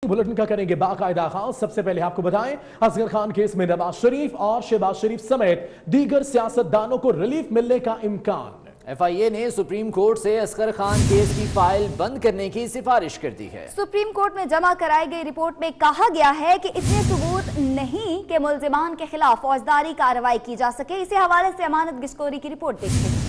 Bulletin का करेंगे बाकायदा आगाज। सबसे पहले आपको बताएं, असगर खान केस में नवाज शरीफ और शहबाज शरीफ समेत दीगर सियासतदानों को रिलीफ मिलने का इम्कान। FIA ने सुप्रीम कोर्ट से असगर खान केस की फाइल बंद करने की सिफारिश कर दी है। सुप्रीम कोर्ट में जमा कराई गई रिपोर्ट में कहा गया है कि इतने सबूत नहीं कि मुल्जिमान के खिलाफ फौजदारी कार्रवाई की जा सके। इसी हवाले से अमानत गिश्कोरी की रिपोर्ट देखते हैं।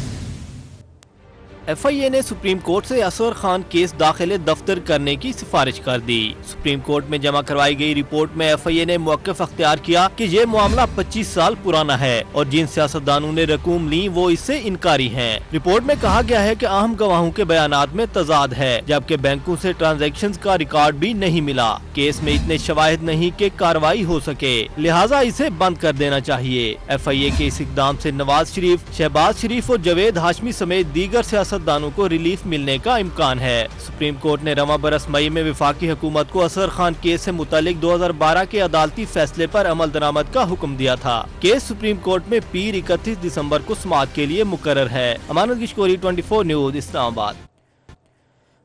FIA ने सुप्रीम कोर्ट से असगर खान केस दाखिले दफ्तर करने की सिफारिश कर दी। सुप्रीम कोर्ट में जमा करवाई गई रिपोर्ट में FIA ने मौक़िफ़ अख्तियार किया कि ये मामला 25 साल पुराना है और जिन सियासतदानों ने रकूम ली वो इससे इनकारी हैं। रिपोर्ट में कहा गया है कि अहम गवाहों के बयानात में तजाद है, जबकि बैंकों से ट्रांजैक्शन का रिकॉर्ड भी नहीं मिला। केस में इतने शवाहिद नहीं कि कार्रवाई हो सके, लिहाजा इसे बंद कर देना चाहिए। FIA के इस इकदाम से नवाज शरीफ, शहबाज शरीफ और जावेद हाशमी समेत दीगर सियासतदानों को रिलीफ मिलने का इम्कान है। सुप्रीम कोर्ट ने रवां बरस मई में वफाकी हुकूमत को असगर खान केस से मुतालिक 2012 के अदालती फैसले पर अमल दरामद का हुक्म दिया था। केस सुप्रीम कोर्ट में पीर 31 दिसंबर को समाअत के लिए मुकर्रर है। अमानत गिश्कोरी 24 न्यूज इस्लामाबाद।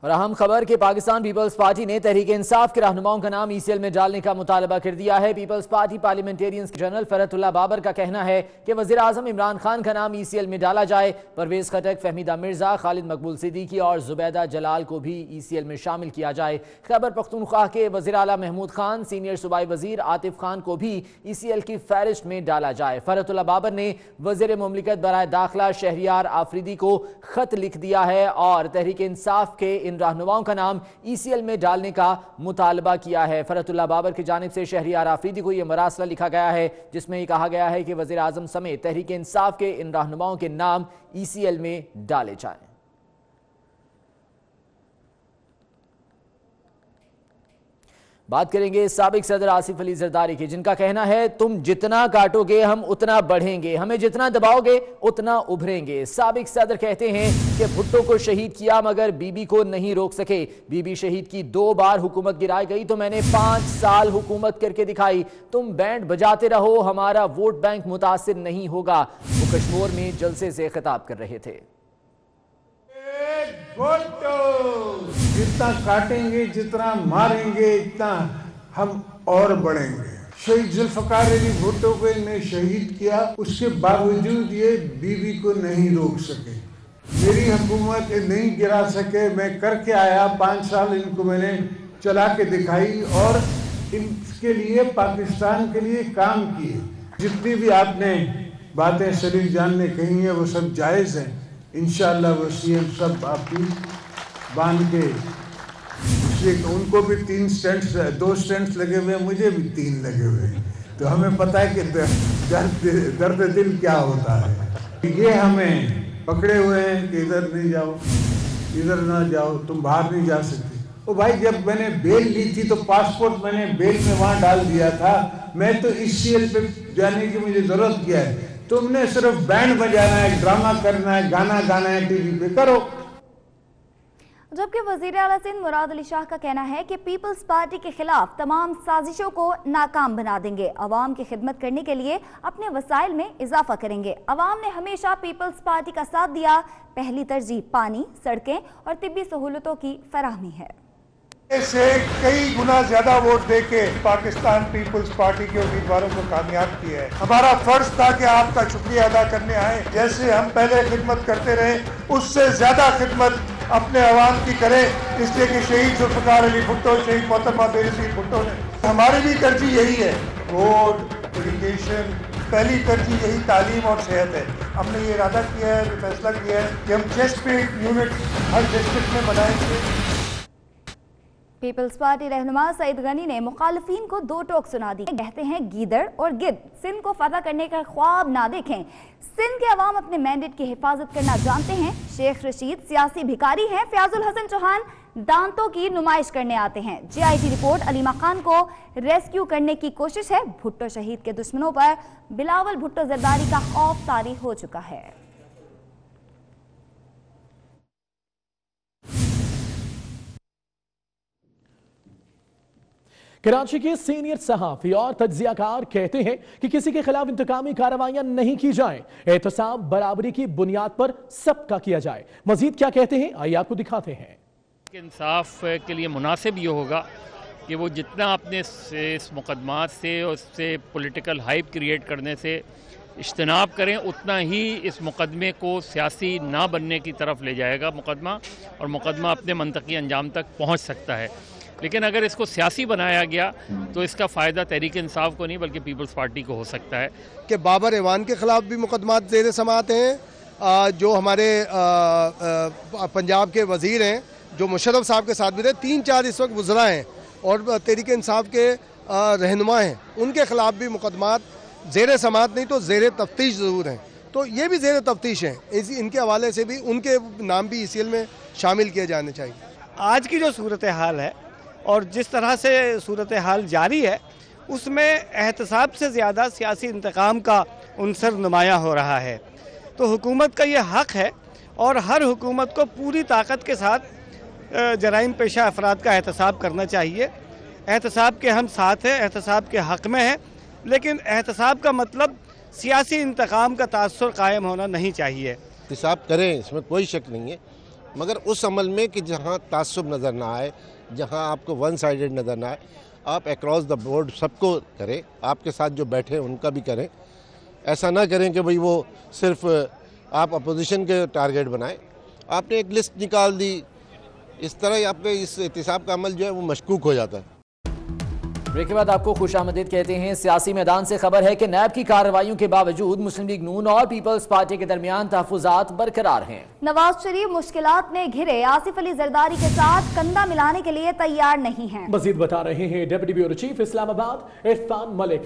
और अहम खबर कि पाकिस्तान पीपल्स पार्टी ने तहरीक इंसाफ के रहनुमाओं का नाम ECL में डालने का मुतालबा कर दिया है। Peoples Party parliamentarians general Farhatullah Babar का कहना है कि वज़ीर आज़म इमरान खान का नाम ECL में डाला जाए। परवेज खटक, फहमीदा मिर्जा, खालिद मकबूल सिद्दीकी और जुबैदा जलाल को भी ECL में शामिल किया जाए। खैबर पख्तूनख्वा के वज़ीर आला महमूद खान, सीनियर सूबाई वज़ीर आतिफ खान को भी ECL की फहरिस्त में डाला जाए। फरहतुल्लाह बाबर ने वज़ीर मुमलिकत बराए दाखिला शहरियार आफरीदी को खत लिख दिया है और तहरीक इंसाफ के रहनुमाओं का नाम ECL में डालने का मुतालबा किया है। फरहतुल्लाह बाबर की जानिब से शहरियार आफरीदी को यह मरासला लिखा गया है, जिसमें यह कहा गया है कि वज़ीर आज़म समेत तहरीक इंसाफ के इन रहनुमाओं के नाम ECL में डाले जाएं। बात करेंगे साबिक सदर आसिफ अली जरदारी की, जिनका कहना है तुम जितना काटोगे हम उतना बढ़ेंगे, हमें जितना दबाओगे उतना उभरेंगे। साबिक सदर कहते हैं कि भुट्टो को शहीद किया मगर बीबी को नहीं रोक सके। बीबी शहीद की 2 बार हुकूमत गिराई गई तो मैंने 5 साल हुकूमत करके दिखाई। तुम बैंड बजाते रहो, हमारा वोट बैंक मुतासिर नहीं होगा। वो कश्मीर में जलसे से खिताब कर रहे थे। जितना काटेंगे, जितना मारेंगे, इतना हम और बढ़ेंगे। शहीद जुल्फ़िकार अली भुट्टो को इन्हें शहीद किया, उसके बावजूद ये बीवी को नहीं रोक सके। मेरी हुकूमत नहीं गिरा सके, मैं करके आया। 5 साल इनको मैंने चला के दिखाई और इनके लिए, पाकिस्तान के लिए काम किए। जितनी भी आपने बातें सलीम जान ने कही हैं वो सब जायज़ हैं। इंशाअल्लाह वो CM सब आपकी बांध के, इसलिए उनको भी 2 स्टैंड्स लगे हुए हैं, मुझे भी 3 लगे हुए हैं। तो हमें पता है कि दर्द दिल क्या होता है। ये हमें पकड़े हुए हैं कि इधर नहीं जाओ, इधर ना जाओ, तुम बाहर नहीं जा सकते। ओ भाई, जब मैंने बेल ली थी तो पासपोर्ट मैंने बेल में वहाँ डाल दिया था। मैं तो ECL पे जाने की मुझे जरूरत क्या है? तुमने सिर्फ बैंड बजाना है, ड्रामा करना है, गाना गाना है, टीवी पे करो। जबकि वज़ीर आला सिंध मुराद अली शाह का कहना है कि पीपल्स पार्टी के खिलाफ तमाम साजिशों को नाकाम बना देंगे। अवाम की खिदमत करने के लिए अपने वसाइल में इजाफा करेंगे। अवाम ने हमेशा पीपल्स पार्टी का साथ दिया। पहली तरजीह पानी, सड़कें और तिब्बी सहूलतों की फराहमी है। से कई गुना ज्यादा वोट देके पाकिस्तान पीपल्स पार्टी के उम्मीदवारों को कामयाब किया है। हमारा फर्ज था कि आपका शुक्रिया अदा करने आए। जैसे हम पहले खिदमत करते रहे, उससे ज्यादा खिदमत अपने अवाम की करें, इसलिए कि शहीद जुल्फ़िकार अली भुट्टो, शहीद मोहतरमा बेनज़ीर भुट्टो ने, हमारी भी तरजीह यही है। रोड, इरिगेशन, पहली तरजीह यही, तालीम और सेहत है। हमने ये इरादा किया है, फैसला किया है कि हम चेस्ट यूनिट हर डिस्ट्रिक्ट में बनाएंगे। पीपल्स पार्टी रहनुमा सईद गनी ने मुखालिफिन को 2 टोक सुना दी। कहते हैं गीदड़ और गिद्ध सिंध को फतह करने का ख्वाब ना देखें। सिंध के अवाम अपने मैंडेट की हिफाजत करना जानते हैं। शेख रशीद सियासी भिखारी हैं। फयाजुल हसन चौहान दांतों की नुमाइश करने आते हैं। GIT रिपोर्ट अलीमा खान को रेस्क्यू करने की कोशिश है। भुट्टो शहीद के दुश्मनों पर बिलावल भुट्टो जरदारी का खौफ तारी हो चुका है। कराची के सीनियर सहाफी और तज्जियाकार कहते हैं कि किसी के खिलाफ इंतकामी कार्रवाइयां नहीं की जाएं, एहतसाब बराबरी की बुनियाद पर सबका किया जाए। मजीद क्या कहते हैं आइए आपको दिखाते हैं। इंसाफ के लिए मुनासिब ये होगा कि वो जितना अपने से इस मुकदमात से और उससे पॉलिटिकल हाइप क्रिएट करने से इज्तनाब करें, उतना ही इस मुकदमे को सियासी ना बनने की तरफ ले जाएगा मुकदमा, और मुकदमा अपने मंतकी अंजाम तक पहुंच सकता है। लेकिन अगर इसको सियासी बनाया गया तो इसका फ़ायदा तहरीक इंसाफ को नहीं बल्कि पीपल्स पार्टी को हो सकता है। कि बाबर ऐवान के ख़िलाफ़ भी मुकदमात ज़ेर समाअत हैं, जो हमारे पंजाब के वज़ीर हैं जो मुशर्रफ साहब के साथ भी थे, 3-4 इस वक्त वज़रा हैं और तहरीक इंसाफ के रहनुमा हैं, उनके ख़िलाफ़ भी मुकदमात ज़ेर समाअत नहीं तो ज़ेर तफ्तीश ज़रूर हैं। तो ये भी ज़ेर तफ्तीश हैं, इनके हवाले से भी उनके नाम भी ECL में शामिल किए जाने चाहिए। आज की जो सूरत हाल है और जिस तरह से सूरत हाल जारी है, उसमें एहतसाब से ज़्यादा सियासी इंतकाम का उनसर नुमाया हो रहा है। तो हुकूमत का ये हक़ है और हर हुकूमत को पूरी ताकत के साथ जराइम पेशा अफराद का एहतसाब करना चाहिए। एहतसाब के हम साथ हैं, एहतसाब के हक़ में हैं, लेकिन एहतसाब का मतलब सियासी इंतकाम का तासुर कायम होना नहीं चाहिए। एहतसाब करें, इसमें कोई शक नहीं है, मगर उस अमल में कि जहाँ तासुब नज़र ना आए, जहाँ आपको वन साइडेड नज़र ना आए, आप अक्रॉस द बोर्ड सबको करें, आपके साथ जो बैठे उनका भी करें। ऐसा ना करें कि भाई वो सिर्फ आप अपोजिशन के टारगेट बनाएं। आपने एक लिस्ट निकाल दी, इस तरह आपके इस एहतसाब का अमल जो है वो मशकूक हो जाता है। ब्रेक के बाद आपको खुशामदीद कहते हैं। सियासी मैदान से खबर है कि नैब की कार्रवाइयों के बावजूद मुस्लिम लीग नून और पीपल्स पार्टी के दरमियान तहफुजात बरकरार हैं। नवाज शरीफ मुश्किलात में घिरे आसिफ अली जरदारी के साथ कंधा मिलाने के लिए तैयार नहीं है। मजीद बता रहे हैं deputy bureau chief Islamabad Irfan Malik.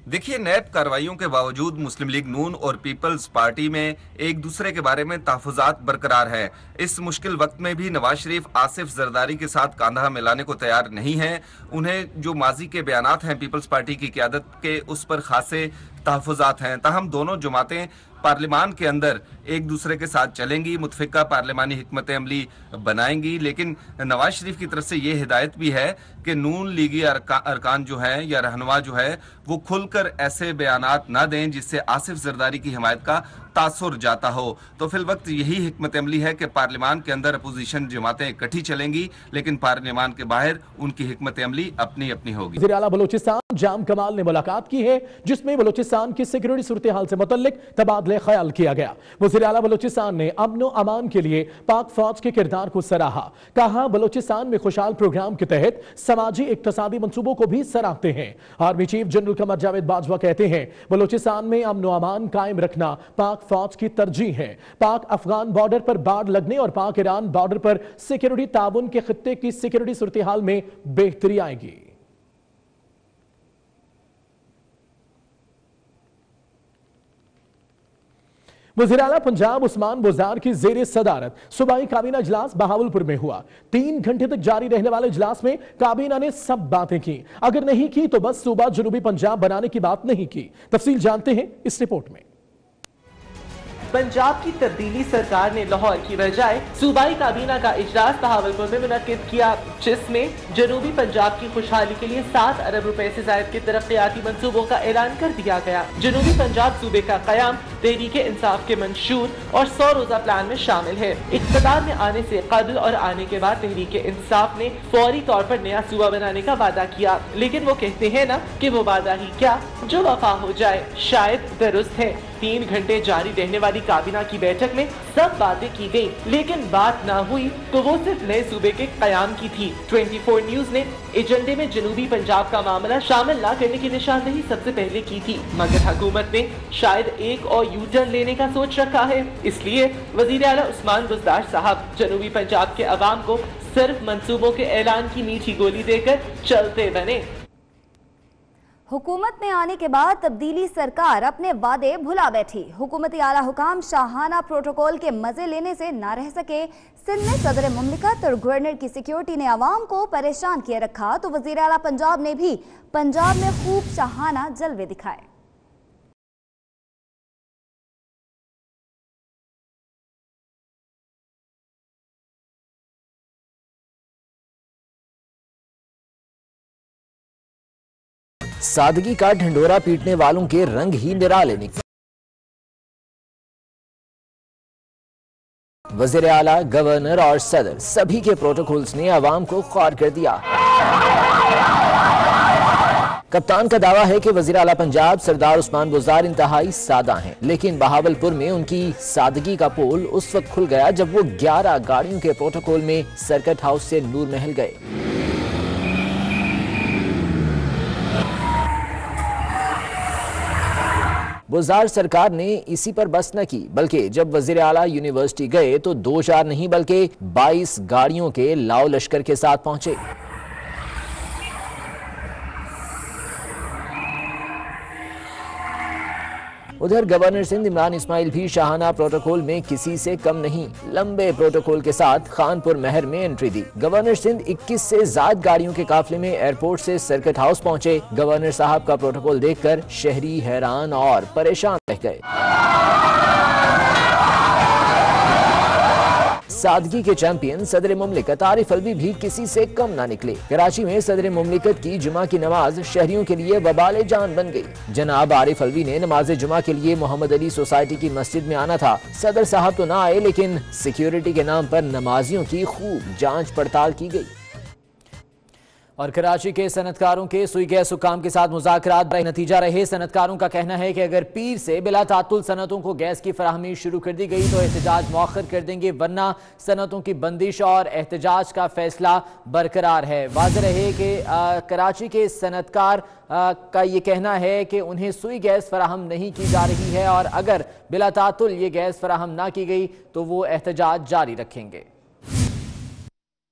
देखिए, नैब कार्रवाइयों के बावजूद मुस्लिम लीग नून और पीपल्स पार्टी में एक दूसरे के बारे में तहफुजात बरकरार है। इस मुश्किल वक्त में भी नवाज शरीफ आसिफ जरदारी के साथ कांधा मिलाने को तैयार नहीं है। उन्हें जो माजी के बयानात हैं पीपल्स पार्टी की क़यादत के, उस पर खासे तहफुजात हैं। ताहम दोनों जमातें पार्लियामान के अंदर एक दूसरे के साथ चलेंगी, मुतफिका पार्लियामानी हिकमत अमली बनाएंगी। लेकिन नवाज शरीफ की तरफ से ये हिदायत भी है कि नून लीगी अरकान जो है या रहनुमा जो है वो खुलकर ऐसे बयानात ना दें जिससे आसिफ जरदारी की हिमायत का तासुर जाता हो। तो फिल वक्त यही हिकमत अमली है कि पार्लियामान के अंदर अपोजिशन जमातें इकट्ठी चलेंगी, लेकिन पार्लियामान के बाहर उनकी हिकमत अमली अपनी अपनी होगी। वज़ीर आला बलोचिस्तान जाम कमाल ने मुलाकात की है, जिसमें बलोचिस्तान की सिक्योरिटी सूरत हाल से मुतल्लिक तबादले ख्याल किया गया। वज़ीर आला बलोचिस्तान ने अमन व अमान के लिए पाक फौज के किरदार को सराहा। कहा, बलोचिस्तान में खुशहाल प्रोग्राम के तहत समाजी इक्तसादी मंसूबों को भी सराहते हैं। Army chief general Qamar Javed Bajwa कहते हैं, बलोचिस्तान में अमन व अमान कायम रखना पाक फौज की तरजीह है। पाक अफगान बॉर्डर पर बाढ़ लगने और पाक ईरान बॉर्डर पर सिक्योरिटी ताउन के खित्ते की सिक्योरिटी सूरत हाल में बेहतरी आएगी। वज़ीर आला पंजाब उस्मान बुज़दार की ज़ेरे सदारत सूबाई काबीना इजलास बहावलपुर में हुआ। 3 घंटे तक जारी रहने वाले इजलास में काबीना ने सब बातें की, अगर नहीं की तो बस सूबा जनूबी पंजाब बनाने की बात नहीं की। तफसील जानते हैं इस रिपोर्ट में। पंजाब की तब्दीली सरकार ने लाहौर की बजाय सूबाई काबीना का इजलास बहावलपुर में मुनक्किद किया, जिसमें जनूबी पंजाब की खुशहाली के लिए 7 अरब रुपए से ज्यादा के तरक्याती मंसूबों का ऐलान कर दिया गया। जनूबी पंजाब सूबे का कयाम तहरीक इंसाफ के मंशूर और 100 रोजा प्लान में शामिल है। इक़्तिदार में आने से कबल और आने के बाद तहरीक इंसाफ ने फौरी तौर पर नया सूबा बनाने का वादा किया, लेकिन वो कहते हैं ना कि वो वादा ही क्या जो वफा हो जाए, शायद दुरुस्त है। 3 घंटे जारी रहने वाली काबीना की बैठक में सब बातें की गई, लेकिन बात ना हुई तो वो सिर्फ नए सूबे के कयाम की थी। 24 न्यूज ने एजेंडे में जनूबी पंजाब का मामला शामिल न करने की निशानदेही सबसे पहले की थी, मगर हुकूमत ने शायद एक और यू टर्न लेने का सोच रखा है। इसलिए वज़ीर आला उस्मान बुज़दार साहब जनूबी पंजाब के अवाम को सिर्फ मंसूबों के ऐलान की मीठी गोली देकर चलते बने। हुकूमत में आने के बाद तब्दीली सरकार अपने वादे भुला बैठी। हुकूमती आला हुकाम शाहाना प्रोटोकॉल के मजे लेने से ना रह सके। सिंध में सदर मुमलिकत और गवर्नर की सिक्योरिटी ने आवाम को परेशान किए रखा, तो वज़ीर आला पंजाब ने भी पंजाब में खूब शाहाना जलवे दिखाए। सादगी का ढंढोरा पीटने वालों के रंग ही निराले निकले। वज़ीर आला, गवर्नर और सदर सभी के प्रोटोकॉल्स ने आवाम को ख्वार कर दिया। कप्तान का दावा है कि वज़ीर आला पंजाब सरदार उस्मान बुज़दार इंतहाई सादा हैं, लेकिन बहावलपुर में उनकी सादगी का पोल उस वक्त खुल गया जब वो 11 गाड़ियों के प्रोटोकॉल में सर्किट हाउस से नूर महल गए। बुज़दार सरकार ने इसी पर बस न की, बल्कि जब वज़ीर आला यूनिवर्सिटी गए तो 2-4 नहीं बल्कि 22 गाड़ियों के लाओ लश्कर के साथ पहुंचे। उधर गवर्नर सिंध इमरान इस्माइल भी शाहाना प्रोटोकॉल में किसी से कम नहीं, लंबे प्रोटोकॉल के साथ खानपुर महर में एंट्री दी। गवर्नर सिंध 21 से ज्यादा गाड़ियों के काफिले में एयरपोर्ट से सर्किट हाउस पहुंचे। गवर्नर साहब का प्रोटोकॉल देखकर शहरी हैरान और परेशान रह गए। सादगी के चैंपियन सदर मुमलिकत आरिफ अलवी भी किसी से कम ना निकले। कराची में सदर मुमलिकत की जुमा की नमाज शहरियों के लिए वबाले जान बन गई। जनाब आरिफ अलवी ने नमाज जुमा के लिए मोहम्मद अली सोसाइटी की मस्जिद में आना था। सदर साहब तो ना आए, लेकिन सिक्योरिटी के नाम पर नमाजियों की खूब जांच पड़ताल की गई। और कराची के सनतकारों के सुई गैस हुक्काम के साथ मुज़ाकरात नतीजा रहे। सनतकारों का कहना है कि अगर पीर से बिला तातुल सनतों को गैस की फराहमी शुरू कर दी गई तो एहतजाज मौखर कर देंगे, वरना सनतों की बंदिश और एहतजाज का फैसला बरकरार है। वाज़ेह रहे कि कराची के सनतकार का ये कहना है कि उन्हें सुई गैस फराहम नहीं की जा रही है और अगर बिला तातुल ये गैस फराहम ना की गई तो वो एहतजाज जारी रखेंगे।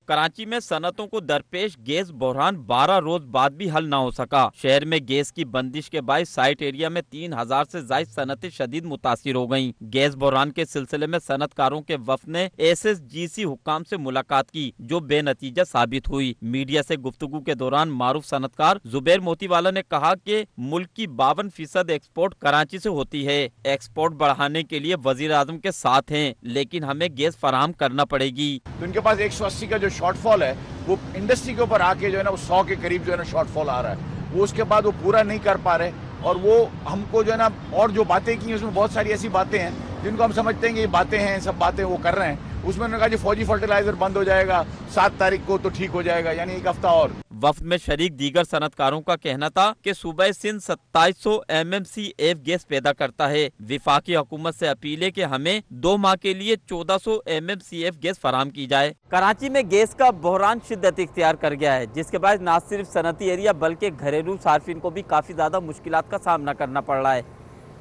कराची में सनतों को दरपेश गैस बहरान 12 रोज बाद भी हल न हो सका। शहर में गैस की बंदिश के बाद साइट एरिया में 3000 से ज्यादा सनतें शदीद मुतासिर हो गयी। गैस बहरान के सिलसिले में सनतकारों के वफद ने SSGC हुक्काम से मुलाकात की, जो बेनतीजा साबित हुई। मीडिया से गुफ्तगू के दौरान मारूफ सनतकार जुबैर मोतीवाला ने कहा कि मुल्क की 52% एक्सपोर्ट कराची से होती है। एक्सपोर्ट बढ़ाने के लिए वजीर आजम के साथ हैं, लेकिन हमें गैस फराहम करना पड़ेगी। उनके पास 180 का जो शॉर्टफॉल है वो इंडस्ट्री के ऊपर आके जो है ना वो 100 के करीब जो है ना शॉर्टफॉल आ रहा है, वो उसके बाद वो पूरा नहीं कर पा रहे। और वो हमको जो है ना और जो बातें की उसमें बहुत सारी ऐसी बातें हैं जिनको हम समझते हैं कि ये बातें हैं, सब बातें वो कर रहे हैं। उसमें उन्होंने कहा जी फौजी फर्टिलाइजर बंद हो जाएगा 7 तारीख को तो ठीक हो जाएगा, यानी 1 हफ्ता और। वफ्द में शरीक दीगर सनतकारों का कहना था कि सूबा सिंध 2700 MMCF गैस पैदा करता है। विफाकी हुकूमत से अपील है कि हमें 2 माह के लिए 1400 MMCF गैस फराहम की जाए। कराची में गैस का बहरान शिद्दत इख्तियार कर गया है, जिसके बाद न सिर्फ सनती एरिया बल्कि घरेलू सार्फिन को भी काफ़ी ज़्यादा मुश्किलात का सामना करना पड़ रहा है।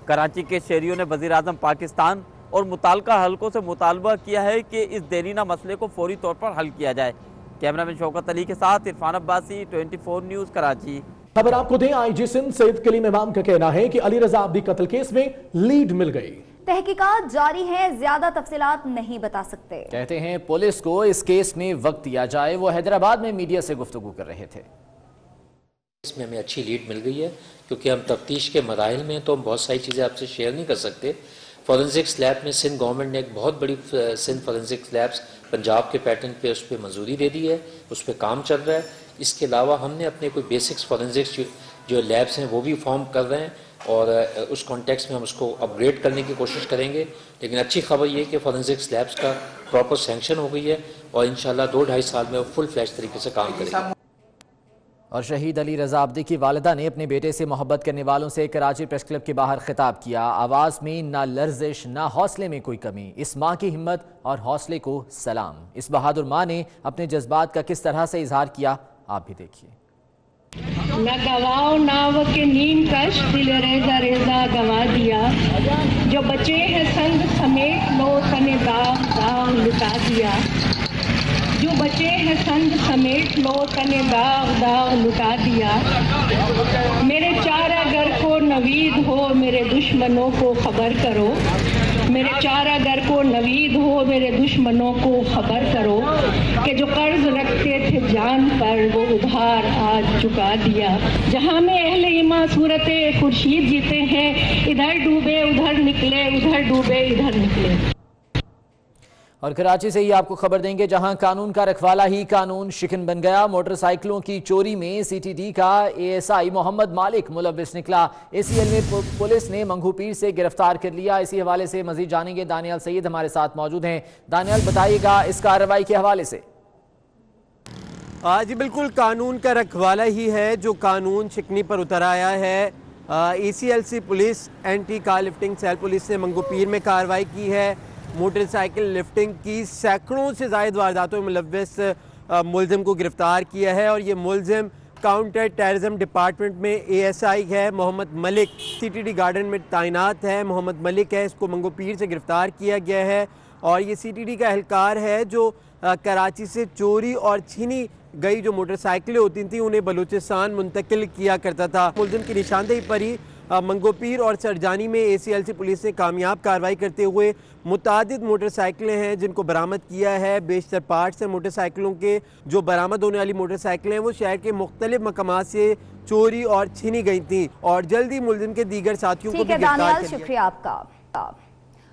कराची के शहरियों ने वज़ीर आज़म पाकिस्तान और मुताल्लिका हलकों से मुतालबा किया है कि इस देरीना मसले को फौरी तौर पर हल किया जाए। कैमरामैन शौकत अली के साथ इरफान अब्बासी, 24 न्यूज़ कराची। खबर आपको दें, IG सिंध सईद कलीम इमाम का कहना है कि अली रजा अब्दी कत्ल केस में लीड मिल गई। तहकीकात जारी है, ज्यादा तफसीलात नहीं बता सकते। कहते हैं पुलिस को इस केस में वक्त दिया जाए। वो हैदराबाद में मीडिया से गुफ्तगू कर रहे थे। इसमें हमें अच्छी लीड मिल गई है, क्योंकि हम तफ्तीश के मराहिल में तो हम बहुत सारी चीज़ें आपसे शेयर नहीं कर सकते। फॉरेंसिक्स लैब में सिंध गवर्नमेंट ने एक बहुत बड़ी सिंध फॉरेंसिक्स लैब्स पंजाब के पैटर्न पे उस पर मंजूरी दे दी है, उस पर काम चल रहा है। इसके अलावा हमने अपने कोई बेसिक्स फॉरेंसिक्स जो लैब्स हैं वो भी फॉर्म कर रहे हैं और उस कॉन्टेक्स्ट में हम उसको अपग्रेड करने की कोशिश करेंगे। लेकिन अच्छी खबर ये कि फॉरेंसिक्स लैब्स का प्रॉपर सैंक्शन हो गई है और इंशाल्लाह 2-2.5 साल में वो फुल फ्लैश तरीके से काम करेंगे। और शहीद अली रजा अब्दी की वालिदा ने अपने बेटे से मोहब्बत करने वालों से कराची प्रेस क्लब के बाहर खिताब किया। आवाज़ में ना लर्जिश ना हौसले में कोई कमी। इस माँ की हिम्मत और हौसले को सलाम। इस बहादुर माँ ने अपने जज्बात का किस तरह से इजहार किया, आप भी देखिए। न गवाओ नाव के नीम कश दिल रेजा रेजा गवा दिया, जो बचे हैं संग समेट लो तने दाग दाग लुटा दिया, जो बचे हैं संग समेट लो तने दाग दाग लुटा दिया। मेरे चारागर को नवीद हो मेरे दुश्मनों को खबर करो, मेरे चारागर को नवीद हो मेरे दुश्मनों को खबर करो, कि जो कर्ज रखते थे जान पर वो उधार आज चुका दिया। जहाँ में अहले ईमान सूरत खुर्शीद जीते हैं, इधर डूबे उधर निकले, उधर डूबे इधर निकले। और कराची से ही आपको खबर देंगे, जहां कानून का रखवाला ही कानून शिकन बन गया। मोटरसाइकिलों की चोरी में सीटीडी का एएसआई मोहम्मद मालिक मुलव्विस निकला। एसीएल में पुलिस ने मंगू पीर से गिरफ्तार कर लिया। इसी हवाले से मजीद जानेंगे, दानियाल सईद हमारे साथ मौजूद हैं। दानियाल, बताइएगा इस कार्रवाई के हवाले से। जी बिल्कुल, कानून का रखवाला ही है जो कानून शिकनी पर उतर आया है। ACLC police anti car lifting cell police ने मंगू पीर में कार्रवाई की है। मोटरसाइकिल लिफ्टिंग की सैकड़ों से ज़ायद वारदातों में मुलव्विस मुलजिम को गिरफ्तार किया है और ये मुलजिम काउंटर टेररिज्म डिपार्टमेंट में ASI है। मोहम्मद मलिक CTD गार्डन में तैनात है। मोहम्मद मलिक है, इसको मंगू पीर से गिरफ्तार किया गया है और ये CTD का एहलकार है जो कराची से चोरी और छीनी गई जो मोटरसाइकिलें होती थी उन्हें बलूचिस्तान मुंतकिल किया करता था। मुलजिम की निशानदेही पर ही मंगू पीर और सरजानी में ACLC पुलिस ने कामयाब कार्रवाई करते हुए मुतादिद मोटरसाइकिलें हैं जिनको बरामद किया है। बेशतर पार्ट्स हैं मोटरसाइकिलों के। जो बरामद होने वाली मोटरसाइकिलें हैं वो शहर के मुख्तलिफ मकामात से चोरी और छीनी गई थी और जल्दी मुलजिम के दीगर साथियों को भी गिरफ्तार कर लिया। शुक्रिया आपका।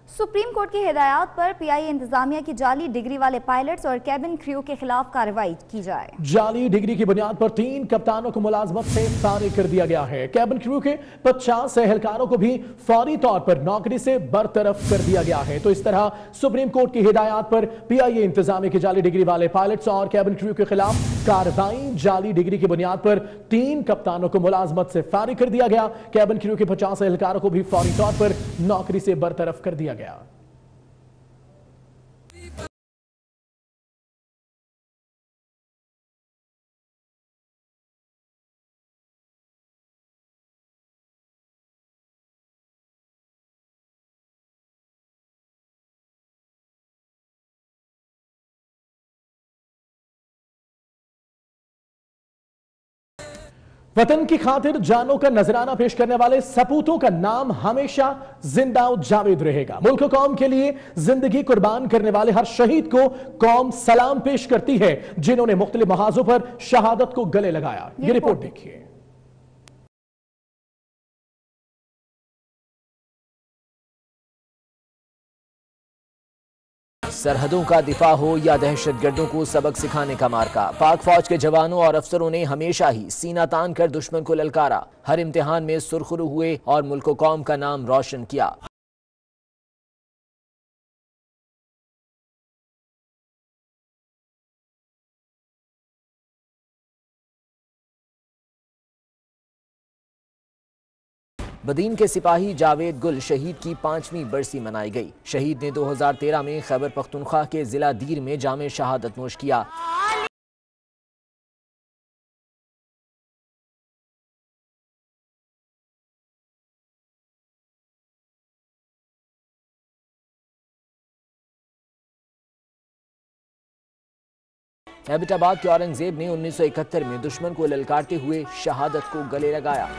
सुप्रीम कोर्ट की हिदायत पर PIA इंतजामिया की जाली डिग्री वाले पायलट्स और कैबिन क्रू के खिलाफ कार्रवाई की जाए। जाली डिग्री की बुनियाद पर 3 कप्तानों को मुलाजमत से फारिग कर दिया गया है। कैबिन क्रू के 50 एहलकारों को भी फौरी तौर पर नौकरी से बरतरफ कर दिया गया है। तो इस तरह सुप्रीम कोर्ट की हिदायत पर PIA इंतजामिया की जाली डिग्री वाले पायलट्स और कैबिन क्रू के खिलाफ कार्रवाई। जाली डिग्री की बुनियाद पर 3 कप्तानों को मुलाजमत से फारिग कर दिया गया। कैबिन क्रू के 50 एहलकारों को भी फौरी तौर पर नौकरी से बरतरफ कर दिया गया। वतन की खातिर जानों का नजराना पेश करने वाले सपूतों का नाम हमेशा जिंदा जावेद रहेगा। मुल्क कौम के लिए जिंदगी कुर्बान करने वाले हर शहीद को कौम सलाम पेश करती है जिन्होंने मुख्तलिफ महाजों पर शहादत को गले लगाया। ये रिपोर्ट देखिए। सरहदों का दिफा हो या दहशतगर्दों को सबक सिखाने का मार्का, पाक फौज के जवानों और अफसरों ने हमेशा ही सीना तान कर दुश्मन को ललकारा। हर इम्तिहान में सुरखरू हुए और मुल्क कौम का नाम रोशन किया। बदीन के सिपाही जावेद गुल शहीद की 5वीं बरसी मनाई गई। शहीद ने 2013 में खैबर पख्तूनख्वा के जिला दीर में जामे शहादत नोश किया। एबटाबाद के औरंगजेब ने 1971 में दुश्मन को ललकारते हुए शहादत को गले लगाया।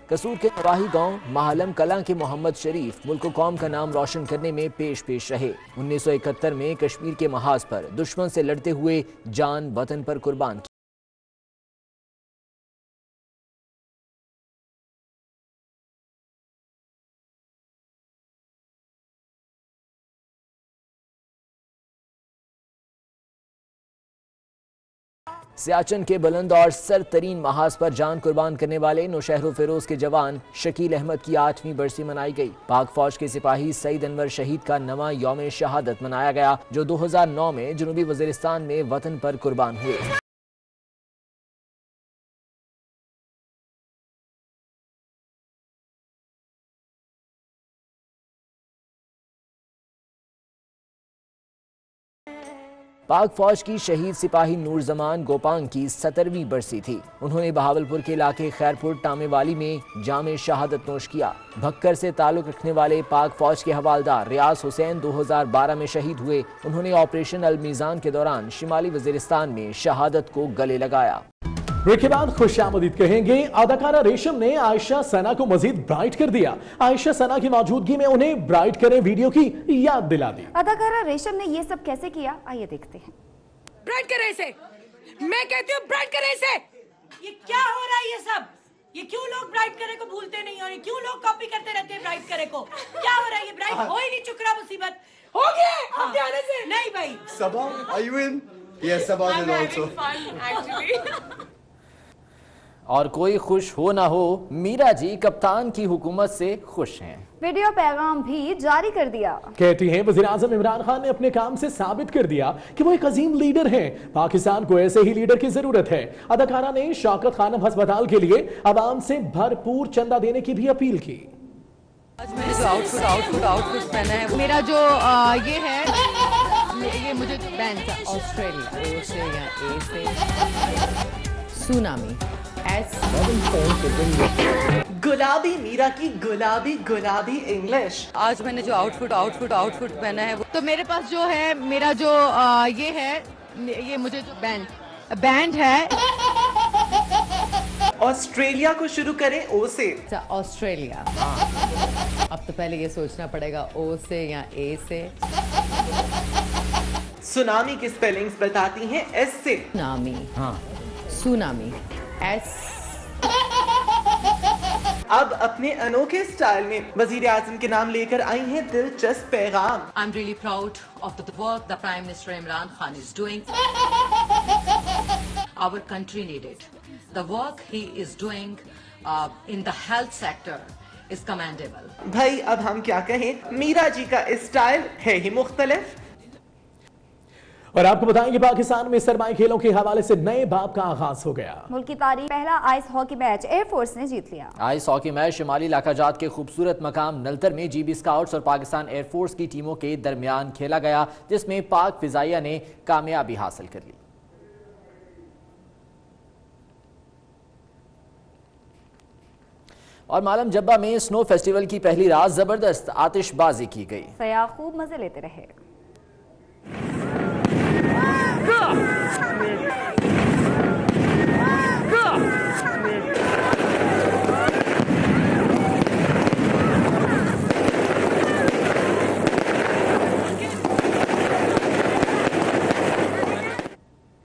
कसूर के नवाही गांव महालम कलां के मोहम्मद शरीफ मुल्क कौम का नाम रोशन करने में पेश रहे। 1971 में कश्मीर के महाज पर दुश्मन से लड़ते हुए जान वतन पर कुर्बान की। सियाचिन के बुलंद और सरतरीन महाज पर जान कुर्बान करने वाले नौशहर फिरोज के जवान शकील अहमद की 8वीं बरसी मनाई गई। पाक फौज के सिपाही सईद अनवर शहीद का नवा यौम शहादत मनाया गया जो 2009 में जनूबी वजीरिस्तान में वतन पर कुर्बान हुए। पाक फौज की शहीद सिपाही नूर जमान गोपांग की 17वीं बरसी थी। उन्होंने बहावलपुर के इलाके खैरपुर टामेवाली में जामे शहादत नोश किया। भक्कर से ताल्लुक रखने वाले पाक फौज के हवालदार रियाज हुसैन 2012 में शहीद हुए। उन्होंने ऑपरेशन अल मीज़ान के दौरान शिमाली वजीरिस्तान में शहादत को गले लगाया। ब्रेक के बाद खुशामदीद कहेंगे। अदाकारा रेशम ने आयशा सना को मजीद ब्राइट कर दिया। आयशा सना की मौजूदगी में उन्हें ब्राइट करे वीडियो की याद दिला दी। अदाकारा रेशम ने ये सब कैसे किया, आइए देखते हैं। ब्राइट करे इसे, मैं कहती हूँ ब्राइट करे इसे। ये क्या हो रहा है ये सब? ये क्यों लोग ब्राइट करे को भूलते नहीं और क्यों लोग कॉपी करते रहते हैं ब्राइट करे को? क्या हो रहा है? ये ब्राइट हो ही नहीं चुक रहा, मुसीबत हो गया अब ध्यान से। नहीं भाई Sabah, are you in? Yes, Sabah is also. और कोई खुश हो ना हो, मीरा जी कप्तान की हुकूमत से खुश हैं। वीडियो पैगाम भी जारी कर दिया। कहती हैं वज़ीर आज़म इमरान खान ने अपने काम से साबित कर दिया कि वो एक अजीम लीडर हैं। पाकिस्तान को ऐसे ही लीडर की जरूरत है। अदाकारा ने शौकत खानम अस्पताल के लिए आवाम से भरपूर चंदा देने की भी अपील की। आज मैंने जो आउटफिट पहना है, मेरा जो ये है, ये मुझे बैंड था ऑस्ट्रेलिया, ओ से या ए से, सुनामी, गुलाबी मीरा की गुलाबी इंग्लिश। आज मैंने जो आउटफिट पहना है, तो मेरे पास जो है, मेरा जो ये है, ये मुझे जो बैंड है। ऑस्ट्रेलिया को शुरू करें ओ से। ऑस्ट्रेलिया, अब तो पहले ये सोचना पड़ेगा ओ से या ए से। सुनामी की स्पेलिंग्स बताती हैं एस से। सुनामी, हाँ, सुनामी, एस। अब अपने अनोखे स्टाइल में वजीर आज़म के नाम लेकर आई हैं दिलचस्प पैगाम। I'm really proud of the work the Prime Minister Imran Khan is doing. Our country need it. The work he is doing in the health sector is commendable. भाई अब हम क्या कहें, मीरा जी का स्टाइल है ही मुख्तलिफ। और आपको बताएं कि पाकिस्तान में सरमाई खेलों के हवाले से नए बाब का आगाज हो गया। मुल्क की तारीख पहला आइस हॉकी मैच एयरफोर्स ने जीत लिया। आइस हॉकी मैच शिमाली इलाका जात के खूबसूरत मकाम नलतर में जीबी स्काउट्स और पाकिस्तान एयरफोर्स की टीमों के दरमियान खेला गया, जिसमें पाक फिजाइया ने कामयाबी हासिल कर ली। और मालम जब्बा में स्नो फेस्टिवल की पहली रात जबरदस्त आतिशबाजी की गई। सयाह खूब मजे लेते रहे।